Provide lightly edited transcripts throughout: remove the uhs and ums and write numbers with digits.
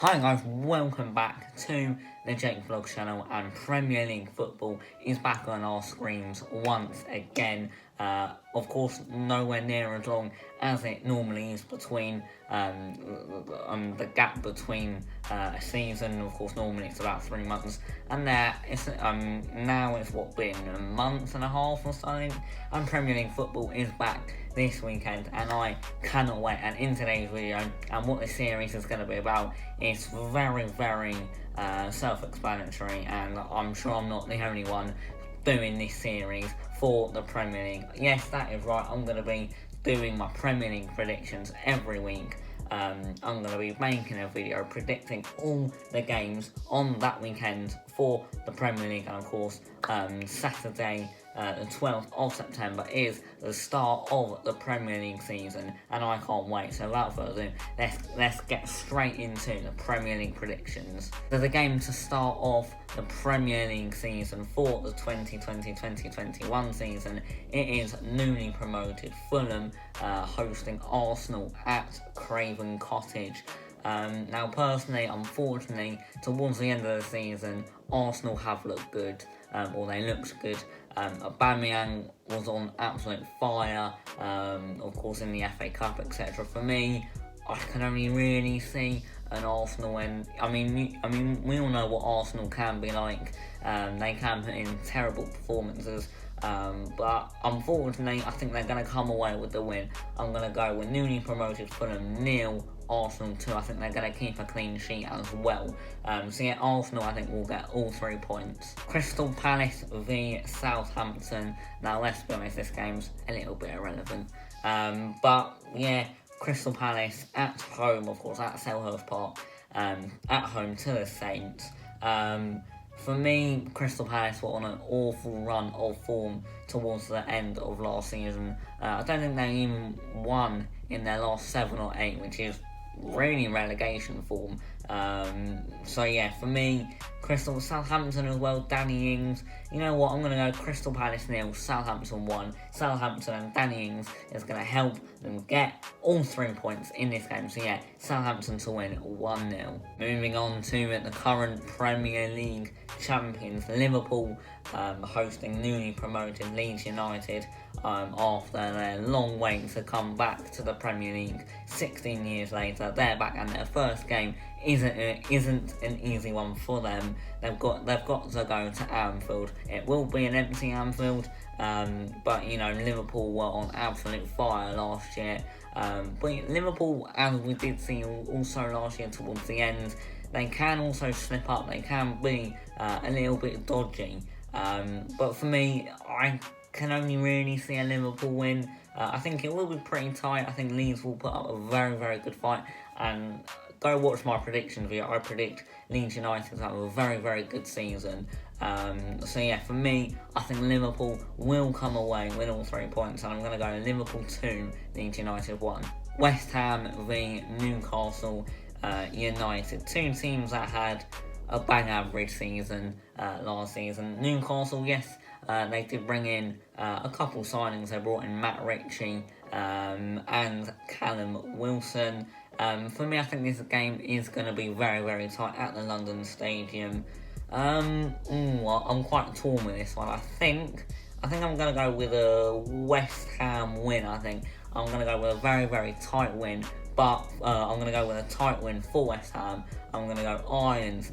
Hi guys, welcome back to the Jake Vlog channel, and Premier League football is back on our screens once again. Of course, nowhere near as long as it normally is between the gap between a season. Of course, normally it's about 3 months, and now it's been a month and a half or something, and Premier League football is back this weekend, and I cannot wait. And in today's video, and what this series is going to be about, is very self-explanatory, and I'm sure I'm not the only one doing this series for the Premier League. Yes, that is right, I'm going to be doing my Premier League predictions every week. I'm going to be making a video predicting all the games on that weekend for the Premier League, and of course Saturday the 12th of September is the start of the Premier League season, and I can't wait. So without further ado, let's get straight into the Premier League predictions. So the game to start off the Premier League season for the 2020-2021 season, it is newly promoted Fulham hosting Arsenal at Craven Cottage. Now personally, unfortunately, towards the end of the season, Arsenal have looked good, or they looked good. Aubameyang was on absolute fire, of course in the FA Cup, etc. For me, I can only really see an Arsenal win. I mean, we all know what Arsenal can be like. They can put in terrible performances, but unfortunately, I think they're going to come away with the win. I'm going to go with newly promoted Fulham 0, Arsenal 2. I think they're going to keep a clean sheet as well. So yeah, Arsenal I think will get all 3 points. Crystal Palace v Southampton. Now let's be honest, this game's a little bit irrelevant. But yeah, Crystal Palace at home, of course, at Selhurst Park, at home to the Saints. For me, Crystal Palace were on an awful run of form towards the end of last season. I don't think they even won in their last 7 or 8, which is really relegation form. So yeah, for me, Southampton as well, Danny Ings. You know what, I'm going to go Crystal Palace 0, Southampton 1. Southampton and Danny Ings is going to help them get all 3 points in this game. So yeah, Southampton to win 1-0. Moving on to the current Premier League champions, Liverpool hosting newly promoted Leeds United after their long wait to come back to the Premier League 16 years later. They're back, and their first game isn't an easy one for them. They've got to go to Anfield. It will be an empty Anfield, but you know, Liverpool were on absolute fire last year. But Liverpool, as we did see also last year towards the end, they can also slip up. They can be a little bit dodgy. But for me, I can only really see a Liverpool win. I think it will be pretty tight. I think Leeds will put up a very good fight, and go watch my predictions video. I predict Leeds United to have a very good season. So yeah, for me, I think Liverpool will come away with all 3 points, and I'm going to go Liverpool 2, Leeds United 1. West Ham v Newcastle United. 2 teams that had a bang average season last season. Newcastle, yes, they did bring in a couple signings. They brought in Matt Ritchie and Callum Wilson. For me, I think this game is going to be very tight at the London Stadium. I'm quite torn with this one. I think I'm going to go with a West Ham win. I think I'm going to go with a very tight win, but I'm going to go with a tight win for West Ham. I'm going to go Irons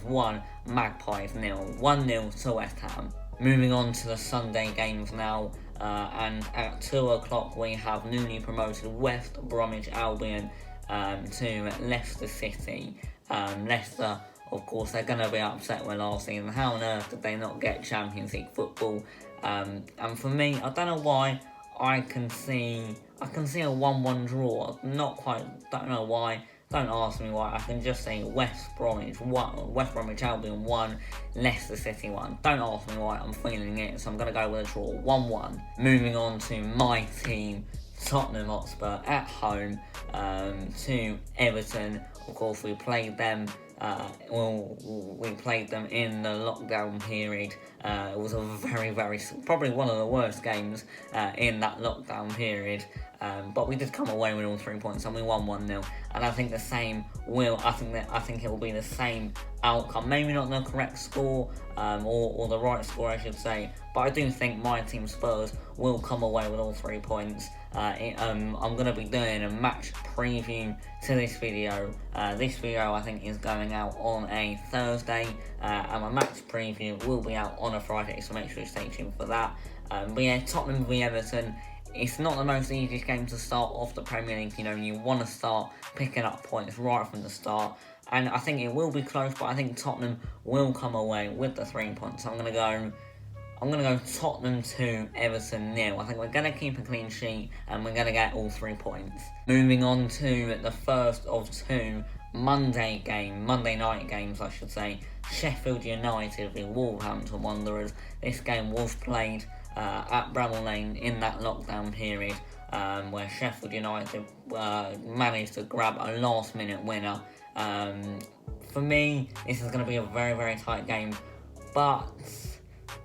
1, Magpies 0. 1-0 to West Ham. Moving on to the Sunday games now, and at 2 o'clock we have newly promoted West Bromwich Albion to Leicester City. Leicester, of course, they're going to be upset with last season. How on earth did they not get Champions League football? And for me, I don't know why, I can see a 1-1 draw. Don't know why. Don't ask me why. I can just say West Bromwich Albion 1, Leicester City 1. Don't ask me why, I'm feeling it, so I'm going to go with a draw, 1-1. Moving on to my team, Tottenham Hotspur at home to Everton. Of course, we played them in the lockdown period. It was a very probably one of the worst games in that lockdown period. But we did come away with all 3 points, and we won 1-0. and I think the same will. I think it will be the same outcome. Maybe not the correct score, or the right score, I should say. But I do think my team Spurs will come away with all 3 points. I'm going to be doing a match preview to this video. This video I think is going out on a Thursday, and my match preview will be out on a Friday, so make sure you stay tuned for that. But yeah, Tottenham v Everton. It's not the most easiest game to start off the Premier League. You want to start picking up points right from the start. And I think it will be close, but I think Tottenham will come away with the 3 points. I'm going to go Tottenham 2, Everton 0. I think we're going to keep a clean sheet and we're going to get all 3 points. Moving on to the first of 2 Monday night games, I should say. Sheffield United v Wolverhampton Wanderers. This game was played at Bram Lane in that lockdown period, where Sheffield United managed to grab a last-minute winner. For me, this is going to be a very, very tight game, but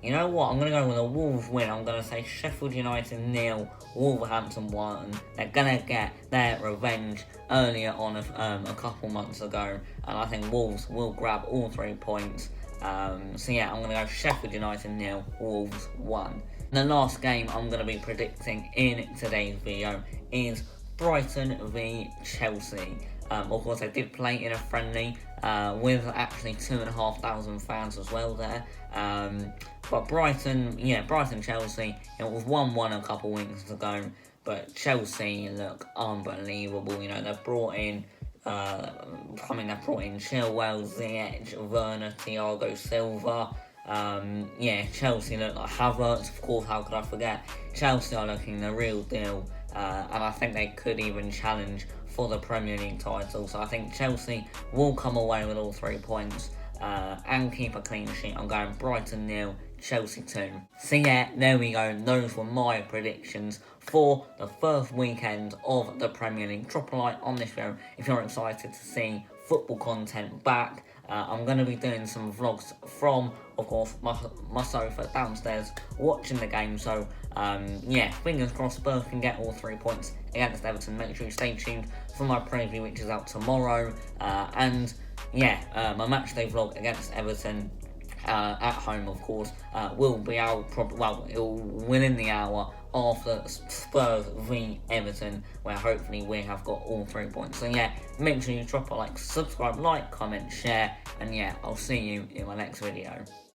you know what? I'm going to go with a Wolves win. I'm going to say Sheffield United 0, Wolverhampton 1. They're going to get their revenge earlier on a couple months ago, and I think Wolves will grab all 3 points. So yeah, I'm going to go Sheffield United 0, Wolves 1. The last game I'm going to be predicting in today's video is Brighton v Chelsea. Of course, I did play in a friendly with actually 2,500 fans as well there. But Brighton, Chelsea, it was 1-1 a couple weeks ago. But Chelsea look unbelievable. They've brought in, they've brought in Chilwell, Ziyech, Werner, Thiago Silva. Chelsea look like Havertz, of course, how could I forget? Chelsea are looking the real deal, and I think they could even challenge for the Premier League title. So I think Chelsea will come away with all 3 points and keep a clean sheet. I'm going Brighton 0, Chelsea 2. So yeah, there we go. Those were my predictions for the first weekend of the Premier League. Drop a like on this video if you're excited to see football content back. I'm going to be doing some vlogs from, of course, my sofa downstairs watching the game. So, fingers crossed Spurs can get all 3 points against Everton. Make sure you stay tuned for my preview, which is out tomorrow. My matchday vlog against Everton at home, of course, will be out within the hour after Spurs v Everton, where hopefully we have got all 3 points. So yeah, make sure you drop a like, subscribe, comment, share, and yeah, I'll see you in my next video.